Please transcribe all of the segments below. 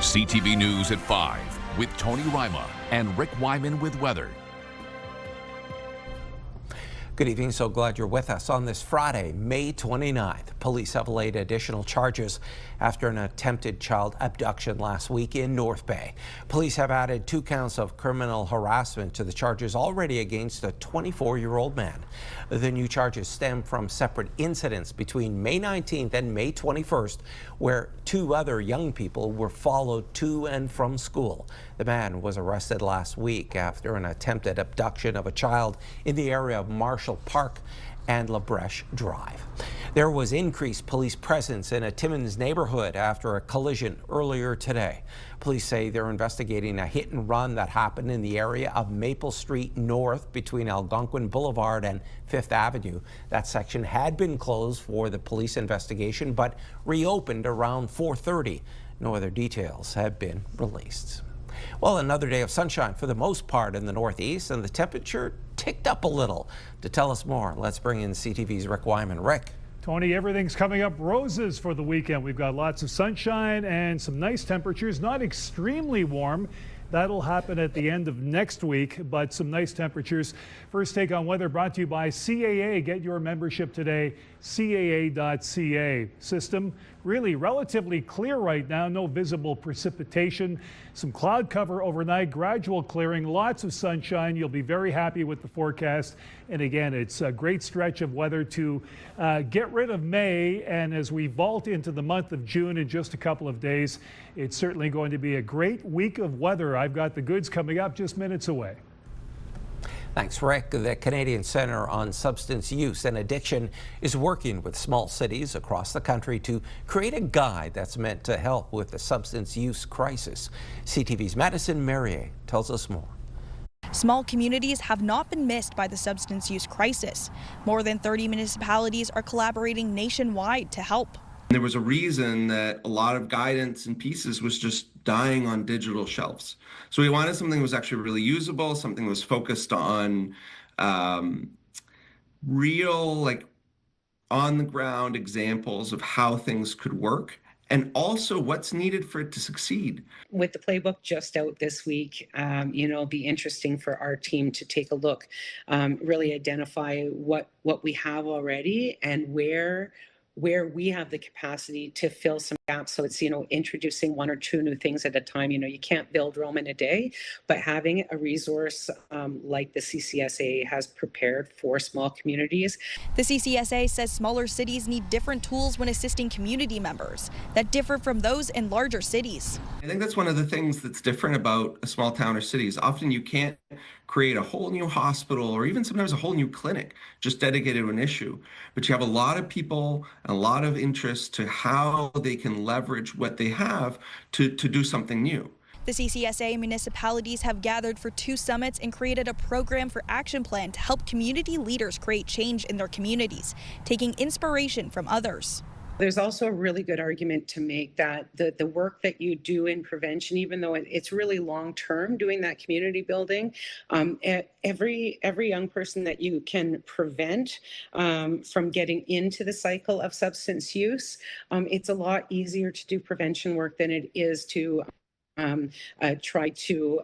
CTV News at 5 with Tony Ryma and Rick Wyman with weather. Good evening. So glad you're with us on this Friday, May 29th. Police have laid additional charges after an attempted child abduction last week in North Bay. Police have added 2 counts of criminal harassment to the charges already against a 24-year-old man. The new charges stem from separate incidents between May 19th and May 21st, where 2 other young people were followed to and from school. The man was arrested last week after an attempted abduction of a child in the area of Marshall Park and La Breche Drive. There was increased police presence in a Timmins neighborhood after a collision earlier today. Police say they're investigating a hit and run that happened in the area of Maple Street North between Algonquin Boulevard and 5th Avenue. That section had been closed for the police investigation but reopened around 4:30. No other details have been released. Well, another day of sunshine for the most part in the Northeast, and the temperature ticked up a little. To tell us more, let's bring in CTV's Rick Wyman. Rick. Tony, everything's coming up roses for the weekend. We've got lots of sunshine and some nice temperatures, not extremely warm. That'll happen at the end of next week, but some nice temperatures. First take on weather brought to you by CAA. Get your membership today, CAA.ca. System really relatively clear right now, no visible precipitation. Some cloud cover overnight, gradual clearing, lots of sunshine. You'll be very happy with the forecast. And again, it's a great stretch of weather to get rid of May. And as we vault into the month of June in just a couple of days, it's certainly going to be a great week of weather. I've got the goods coming up just minutes away. Thanks, Rick. The Canadian Centre on Substance Use and Addiction is working with small cities across the country to create a guide that's meant to help with the substance use crisis. CTV's Madison Merrier tells us more. Small communities have not been missed by the substance use crisis. More than 30 municipalities are collaborating nationwide to help. There was a reason that a lot of guidance and pieces was just dying on digital shelves. So we wanted something that was actually really usable, something that was focused on real, like on the ground examples of how things could work and also what's needed for it to succeed. With the playbook just out this week, it'll be interesting for our team to take a look, really identify what we have already and where we have the capacity to fill some gaps. So it's, introducing 1 or 2 new things at a time. You can't build Rome in a day, but having a resource like the CCSA has prepared for small communities. The CCSA says smaller cities need different tools when assisting community members that differ from those in larger cities. I think that's one of the things that's different about a small town or city is often you can't create a whole new hospital or even sometimes a whole new clinic just dedicated to an issue. But you have a lot of people, a lot of interest to how they can leverage what they have to do something new. The CCSA municipalities have gathered for 2 summits and created a program for action plan to help community leaders create change in their communities, taking inspiration from others. There's also a really good argument to make that the work that you do in prevention, even though it's really long-term, doing that community building, every young person that you can prevent from getting into the cycle of substance use, it's a lot easier to do prevention work than it is to try to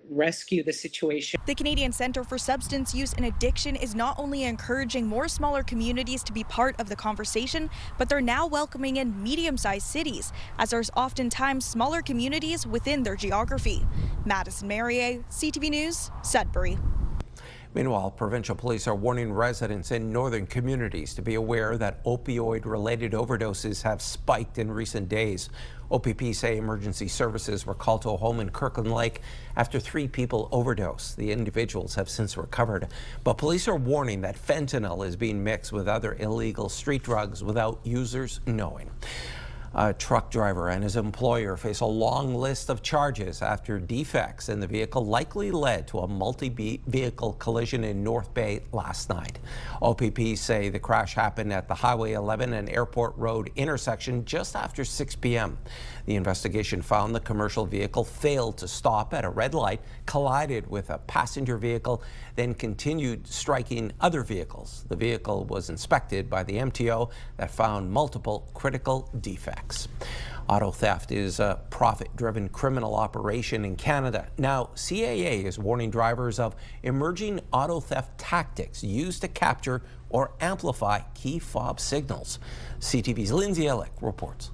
rescue the situation. The Canadian Centre for Substance Use and Addiction is not only encouraging more smaller communities to be part of the conversation, but they're now welcoming in medium-sized cities, as there's oftentimes smaller communities within their geography. Madison Merrier, CTV News, Sudbury. Meanwhile, provincial police are warning residents in northern communities to be aware that opioid-related overdoses have spiked in recent days. OPP say emergency services were called to a home in Kirkland Lake after 3 people overdosed. The individuals have since recovered, but police are warning that fentanyl is being mixed with other illegal street drugs without users knowing. A truck driver and his employer face a long list of charges after defects in the vehicle likely led to a multi-vehicle collision in North Bay last night. OPP say the crash happened at the Highway 11 and Airport Road intersection just after 6 p.m. The investigation found the commercial vehicle failed to stop at a red light, collided with a passenger vehicle, then continued striking other vehicles. The vehicle was inspected by the MTO that found multiple critical defects. Auto theft is a profit-driven criminal operation in Canada. Now, CAA is warning drivers of emerging auto theft tactics used to capture or amplify key fob signals. CTV's Lindsay Ellick reports.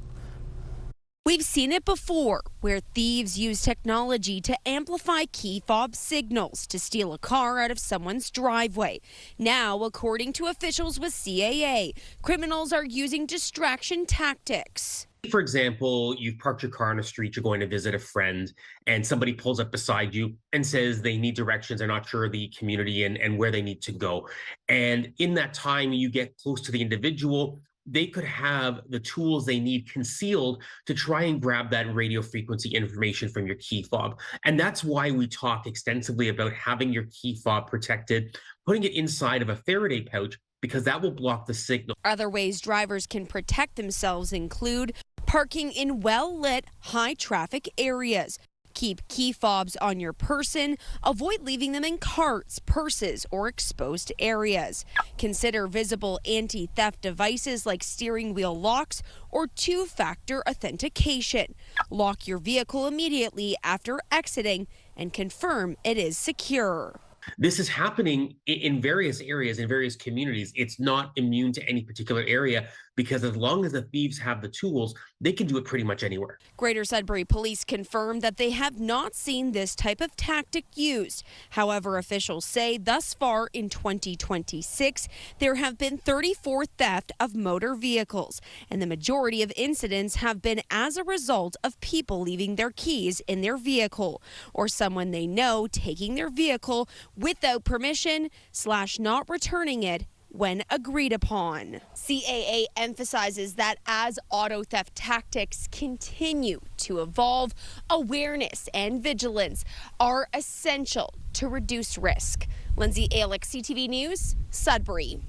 We've seen it before, where thieves use technology to amplify key fob signals to steal a car out of someone's driveway. Now, according to officials with CAA, criminals are using distraction tactics. For example, you've parked your car on a street, you're going to visit a friend, and somebody pulls up beside you and says they need directions, they're not sure of the community and where they need to go. And in that time, you get close to the individual. They could have the tools they need concealed to try and grab that radio frequency information from your key fob. And that's why we talk extensively about having your key fob protected, putting it inside of a Faraday pouch, because that will block the signal. Other ways drivers can protect themselves include parking in well-lit, high-traffic areas. Keep key fobs on your person. Avoid leaving them in carts, purses, or exposed areas. Consider visible anti-theft devices like steering wheel locks or two-factor authentication. Lock your vehicle immediately after exiting and confirm it is secure. This is happening in various areas, in various communities. It's not immune to any particular area, because as long as the thieves have the tools, they can do it pretty much anywhere. Greater Sudbury police confirmed that they have not seen this type of tactic used. However, officials say thus far in 2026, there have been 34 theft of motor vehicles, and the majority of incidents have been as a result of people leaving their keys in their vehicle or someone they know taking their vehicle without permission / not returning it when agreed upon. CAA emphasizes that as auto theft tactics continue to evolve, awareness and vigilance are essential to reduce risk. Lindsay Ellick, CTV News, Sudbury.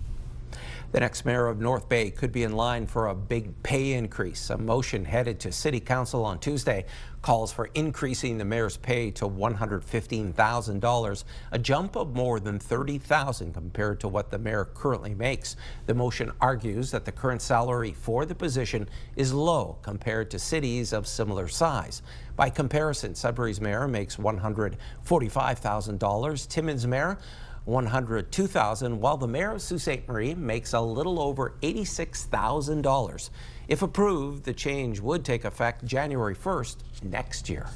The next mayor of North Bay could be in line for a big pay increase. A motion headed to City Council on Tuesday calls for increasing the mayor's pay to $115,000, a jump of more than $30,000 compared to what the mayor currently makes. The motion argues that the current salary for the position is low compared to cities of similar size. By comparison, Sudbury's mayor makes $145,000, Timmins' mayor $102,000, while the mayor of Sault Ste. Marie makes a little over $86,000. If approved, the change would take effect January 1st next year.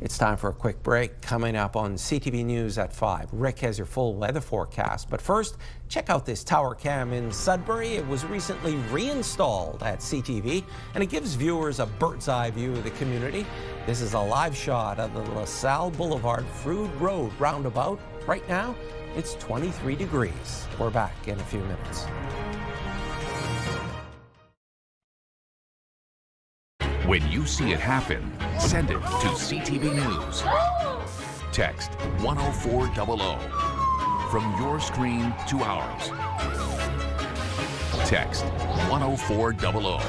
It's time for a quick break. Coming up on CTV News at 5. Rick has your full weather forecast. But first, check out this tower cam in Sudbury. It was recently reinstalled at CTV, and it gives viewers a bird's eye view of the community. This is a live shot of the LaSalle Boulevard Frood Road roundabout. Right now, it's 23 degrees. We're back in a few minutes. When you see it happen, send it to CTV News. Text 10400 from your screen to ours. Text 10400.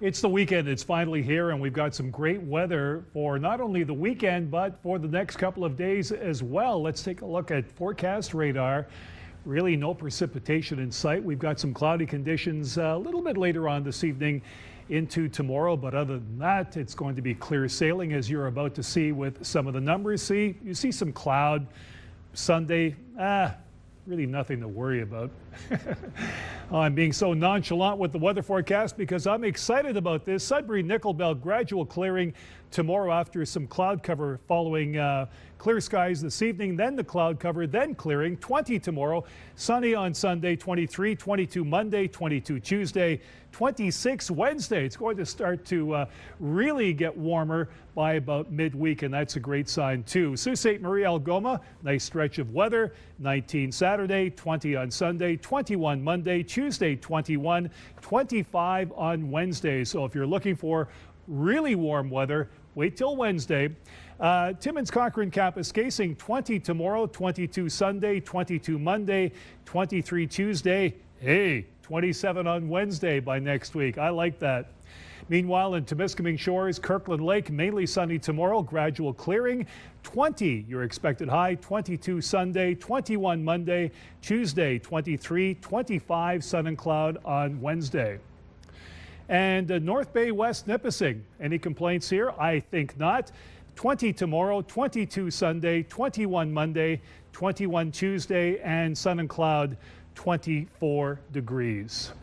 It's the weekend. It's finally here, and we've got some great weather for not only the weekend, but for the next couple of days as well. Let's take a look at forecast radar. Really no precipitation in sight. We've got some cloudy conditions a little bit later on this evening into tomorrow, but other than that, it's going to be clear sailing, as you're about to see with some of the numbers. You see some cloud. Sunday, really nothing to worry about. I'm being so nonchalant with the weather forecast because I'm excited about this. Sudbury Nickel Belt gradual clearing tomorrow after some cloud cover following clear skies this evening, then the cloud cover, then clearing. 20 tomorrow, sunny on Sunday, 23, 22 Monday, 22 Tuesday, 26 Wednesday. It's going to start to really get warmer by about midweek, and that's a great sign too. Sault Ste. Marie, Algoma, nice stretch of weather. 19 Saturday, 20 on Sunday, 21 Monday, Tuesday 21, 25 on Wednesday. So if you're looking for really warm weather, wait till Wednesday. Timmins Cochrane Kapuskasing, 20 tomorrow, 22 Sunday, 22 Monday, 23 Tuesday. Hey, 27 on Wednesday by next week. I like that. Meanwhile, in Temiskaming Shores, Kirkland Lake, mainly sunny tomorrow, gradual clearing. 20 your expected high, 22 Sunday, 21 Monday, Tuesday 23, 25 sun and cloud on Wednesday. And North Bay West Nipissing, any complaints here? I think not. 20 tomorrow, 22 Sunday, 21 Monday, 21 Tuesday, and sun and cloud 24 degrees.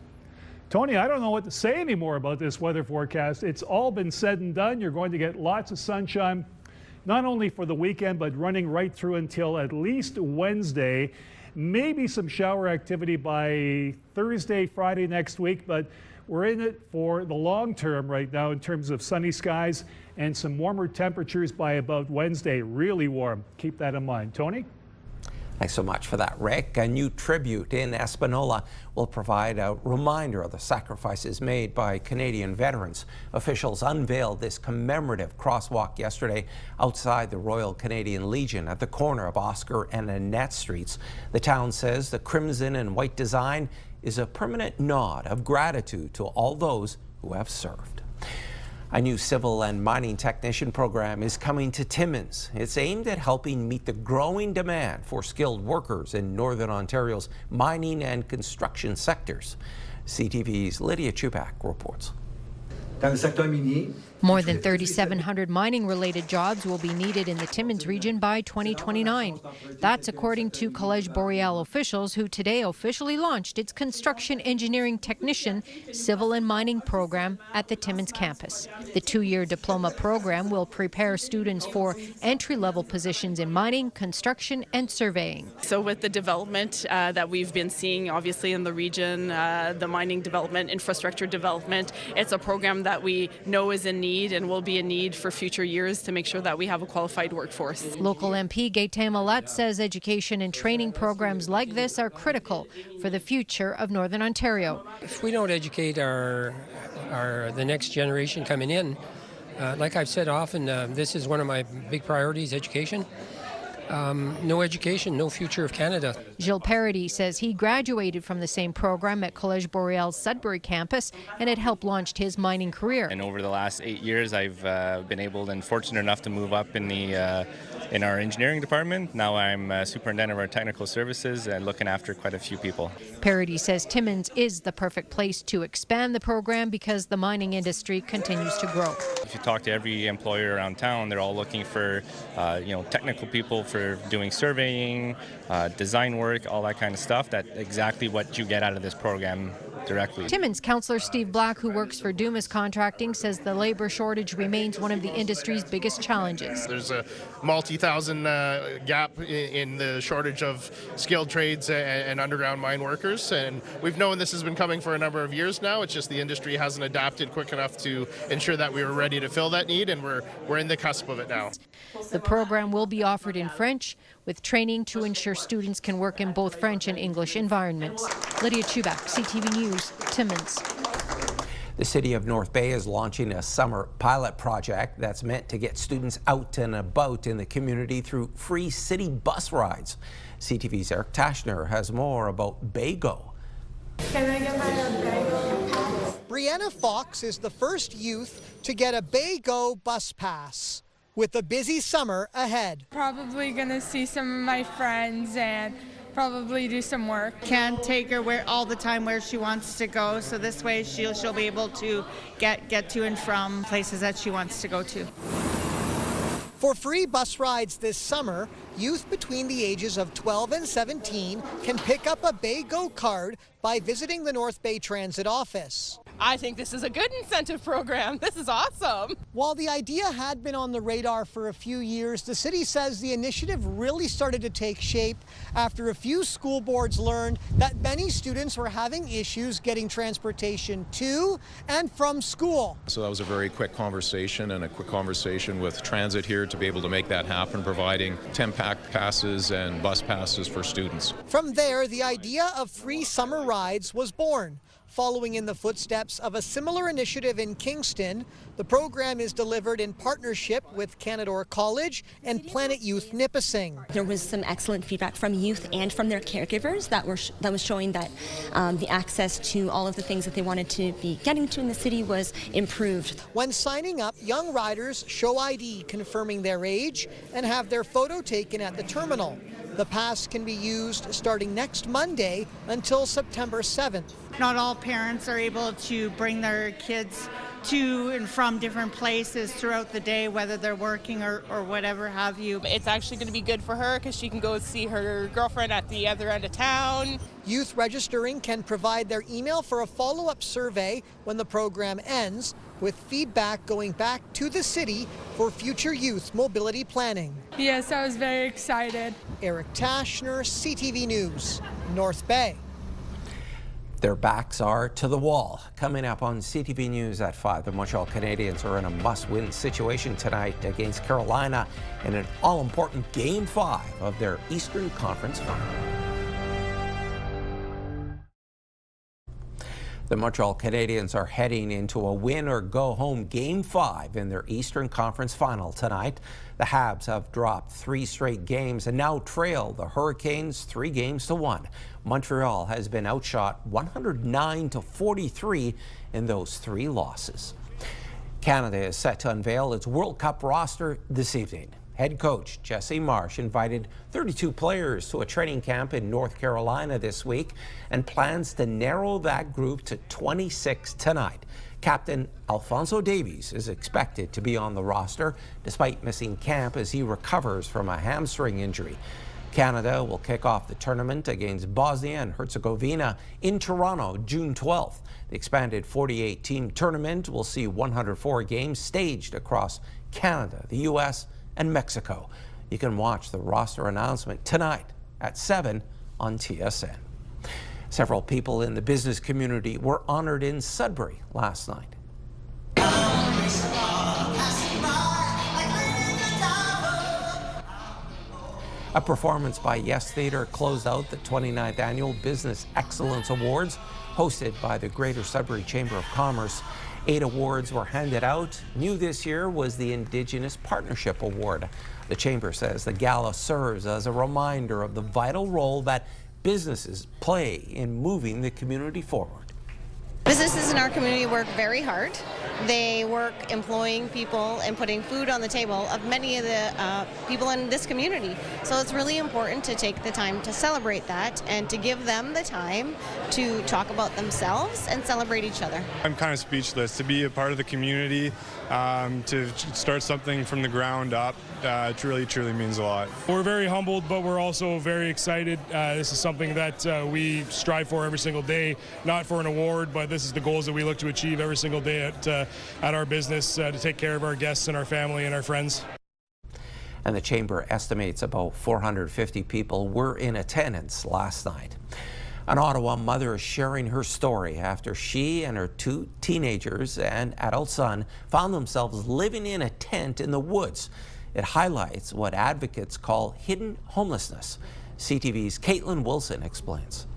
Tony, I don't know what to say anymore about this weather forecast. It's all been said and done. You're going to get lots of sunshine, not only for the weekend, but running right through until at least Wednesday. Maybe some shower activity by Thursday, Friday next week, but we're in it for the long term right now in terms of sunny skies and some warmer temperatures by about Wednesday. Really warm. Keep that in mind. Tony? Thanks so much for that, Rick. A new tribute in Espanola will provide a reminder of the sacrifices made by Canadian veterans. Officials unveiled this commemorative crosswalk yesterday outside the Royal Canadian Legion at the corner of Oscar and Annette Streets. The town says the crimson and white design is a permanent nod of gratitude to all those who have served. A new civil and mining technician program is coming to Timmins. It's aimed at helping meet the growing demand for skilled workers in Northern Ontario's mining and construction sectors. CTV's Lydia Chubak reports. More than 3,700 mining-related jobs will be needed in the Timmins region by 2029. That's according to Collège Boreal officials, who today officially launched its construction engineering technician civil and mining program at the Timmins campus. The two-year diploma program will prepare students for entry-level positions in mining, construction, and surveying. So with the development that we've been seeing, obviously, in the region, the mining development, infrastructure development, it's a program that we know is in need and will be a need for future years to make sure that we have a qualified workforce. Local MP Gaetan Millette says education and training programs like this are critical for the future of Northern Ontario. If we don't educate the next generation coming in, like I've said often, this is one of my big priorities, education. No education, no future of Canada. Gilles Paradis says he graduated from the same program at Collège Boreal's Sudbury campus, and it helped launch his mining career. And over the last 8 years, I've been able and fortunate enough to move up in our engineering department. Now I'm superintendent of our technical services and looking after quite a few people. Paradis says Timmins is the perfect place to expand the program because the mining industry continues to grow. If you talk to every employer around town, they're all looking for technical people for doing surveying, design work, all that kind of stuff. That's exactly what you get out of this program directly. Timmins councillor Steve Black, who works for Dumas Contracting, says the labour shortage remains one of the industry's biggest challenges. There's a multi-thousand gap in the shortage of skilled trades and underground mine workers, and we've known this has been coming for a number of years now. It's just the industry hasn't adapted quick enough to ensure that we were ready to fill that need, and we're in the cusp of it now. The program will be offered in French, with training to ensure students can work in both French and English environments. Lydia Chubak, CTV News, Timmins. The city of North Bay is launching a summer pilot project that's meant to get students out and about in the community through free city bus rides. CTV's Eric Tashner has more about BayGo. Can I get my BayGo pass? Brianna Fox is the first youth to get a BayGo bus pass. With a busy summer ahead. Probably gonna see some of my friends and probably do some work. Can't take her all the time where she wants to go, so this way she'll be able to get to and from places that she wants to go to. For free bus rides this summer, youth between the ages of 12 and 17 can pick up a BayGo card by visiting the North Bay Transit office. I think this is a good incentive program. This is awesome. While the idea had been on the radar for a few years, the city says the initiative really started to take shape after a few school boards learned that many students were having issues getting transportation to and from school. So that was a very quick conversation with transit here to be able to make that happen, providing 10-pack passes and bus passes for students. From there, the idea of free summer rides was born. Following in the footsteps of a similar initiative in Kingston, the program is delivered in partnership with Canadore College and Planet Youth Nipissing. There was some excellent feedback from youth and from their caregivers that was showing that the access to all of the things that they wanted to be getting to in the city was improved. When signing up, young riders show ID confirming their age and have their photo taken at the terminal. The pass can be used starting next Monday until September 7th. Not all parents are able to bring their kids to and from different places throughout the day, whether they're working or whatever have you. It's actually going to be good for her because she can go see her girlfriend at the other end of town. Youth registering can provide their email for a follow-up survey when the program ends, with feedback going back to the city for future youth mobility planning. Yes, I was very excited. Eric Tashner, CTV News, North Bay. Their backs are to the wall. Coming up on CTV News at 5, the Montreal Canadiens are in a must-win situation tonight against Carolina in an all-important Game 5 of their Eastern Conference final. The Montreal Canadiens are heading into a win-or-go-home Game 5 in their Eastern Conference final tonight. The Habs have dropped 3 straight games and now trail the Hurricanes 3-1. Montreal has been outshot 109-43 in those 3 losses. Canada is set to unveil its World Cup roster this evening. Head coach Jesse Marsh invited 32 players to a training camp in North Carolina this week and plans to narrow that group to 26 tonight. Captain Alphonso Davies is expected to be on the roster despite missing camp as he recovers from a hamstring injury. Canada will kick off the tournament against Bosnia and Herzegovina in Toronto June 12th. The expanded 48-team tournament will see 104 games staged across Canada, the U.S., and Mexico. You can watch the roster announcement tonight at 7 on TSN. Several people in the business community were honored in Sudbury last night. A performance by Yes Theatre closed out the 29th Annual Business Excellence Awards, hosted by the Greater Sudbury Chamber of Commerce. 8 awards were handed out. New this year was the Indigenous Partnership Award. The Chamber says the gala serves as a reminder of the vital role that businesses play in moving the community forward. Businesses in our community work very hard. They work employing people and putting food on the table of many of the people in this community. So it's really important to take the time to celebrate that and to give them the time to talk about themselves and celebrate each other. I'm kind of speechless to be a part of the community, to start something from the ground up. It truly means a lot. We're very humbled, but we're also very excited. This is something that we strive for every single day, not for an award, but this is the goals that we look to achieve every single day at our business, to take care of our guests and our family and our friends. And the Chamber estimates about 450 people were in attendance last night. An Ottawa mother is sharing her story after she and her 2 teenagers and adult son found themselves living in a tent in the woods. It highlights what advocates call hidden homelessness. CTV's Caitlin Wilson explains.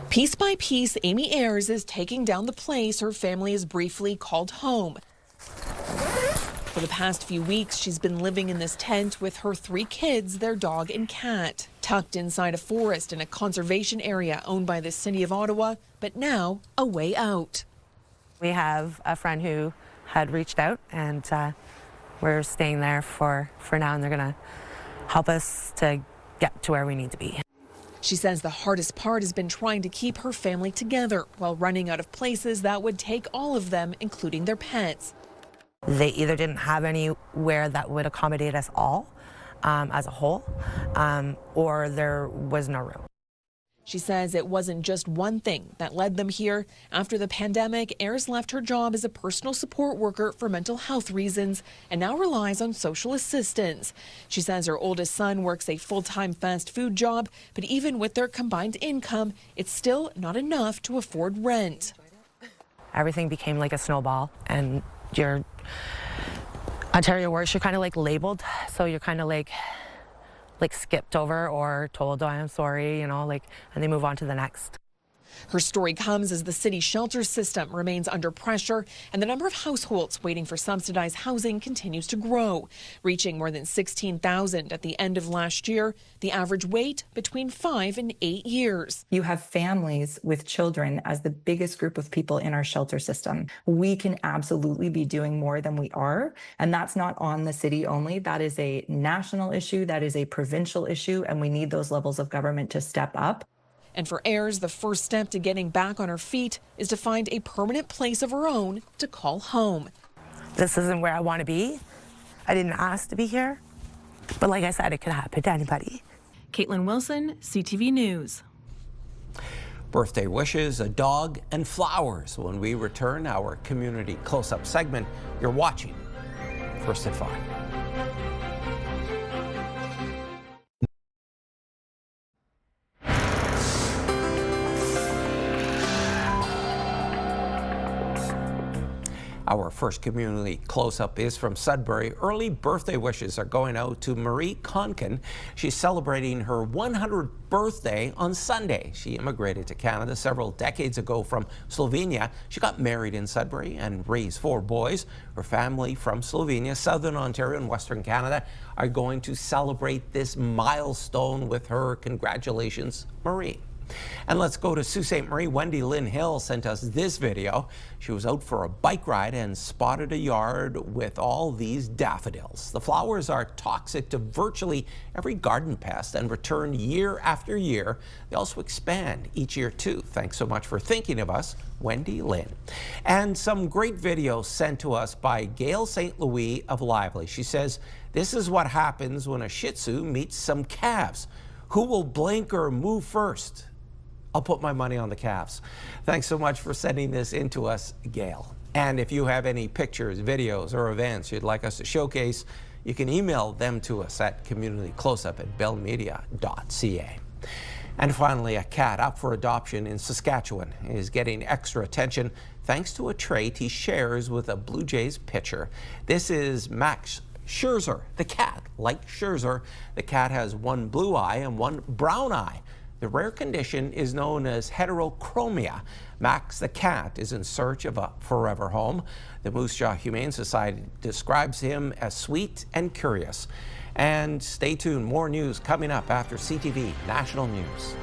Piece by piece, Amy Ayers is taking down the place her family has briefly called home. For the past few weeks, she's been living in this tent with her 3 kids, their dog and cat, tucked inside a forest in a conservation area owned by the City of Ottawa, but now a way out. We have a friend who had reached out, and we're staying there for now, and they're going to help us to get to where we need to be. She says the hardest part has been trying to keep her family together while running out of places that would take all of them, including their pets. They either didn't have anywhere that would accommodate us all as a whole, or there was no room. She says it wasn't just one thing that led them here. After the pandemic, Ayers left her job as a personal support worker for mental health reasons and now relies on social assistance. She says her oldest son works a full-time fast food job, but even with their combined income, it's still not enough to afford rent. Everything became like a snowball, and your Ontario words, you're kind of like labeled, so you're kind of like skipped over or told, oh, I'm sorry, you know, like, and they move on to the next. Her story comes as the city shelter system remains under pressure and the number of households waiting for subsidized housing continues to grow, reaching more than 16,000 at the end of last year, the average wait between 5 and 8 years. You have families with children as the biggest group of people in our shelter system. We can absolutely be doing more than we are, and that's not on the city only. That is a national issue, that is a provincial issue, and we need those levels of government to step up. And for Ayers, the first step to getting back on her feet is to find a permanent place of her own to call home. This isn't where I want to be. I didn't ask to be here, but like I said, it could happen to anybody. Caitlin Wilson, CTV News. Birthday wishes, a dog, and flowers. When we return, our community close-up segment. You're watching First at 5. Our first community close-up is from Sudbury. Early birthday wishes are going out to Marie Conkin. She's celebrating her 100th birthday on Sunday. She immigrated to Canada several decades ago from Slovenia. She got married in Sudbury and raised 4 boys. Her family from Slovenia, Southern Ontario, and Western Canada are going to celebrate this milestone with her. Congratulations, Marie. And let's go to Sault Ste. Marie. Wendy Lynn Hill sent us this video. She was out for a bike ride and spotted a yard with all these daffodils. The flowers are toxic to virtually every garden pest and return year after year. They also expand each year too. Thanks so much for thinking of us, Wendy Lynn. And some great videos sent to us by Gail St. Louis of Lively. She says, this is what happens when a Shih Tzu meets some calves. Who will blink or move first? I'll put my money on the calves. Thanks so much for sending this in to us, Gail. And if you have any pictures, videos, or events you'd like us to showcase, you can email them to us at communitycloseup@bellmedia.ca. And finally, a cat up for adoption in Saskatchewan is getting extra attention thanks to a trait he shares with a Blue Jays pitcher. This is Max Scherzer, the cat. Like Scherzer, the cat has one blue eye and one brown eye. The rare condition is known as heterochromia. Max the cat is in search of a forever home. The Moose Jaw Humane Society describes him as sweet and curious. And stay tuned, more news coming up after CTV National News.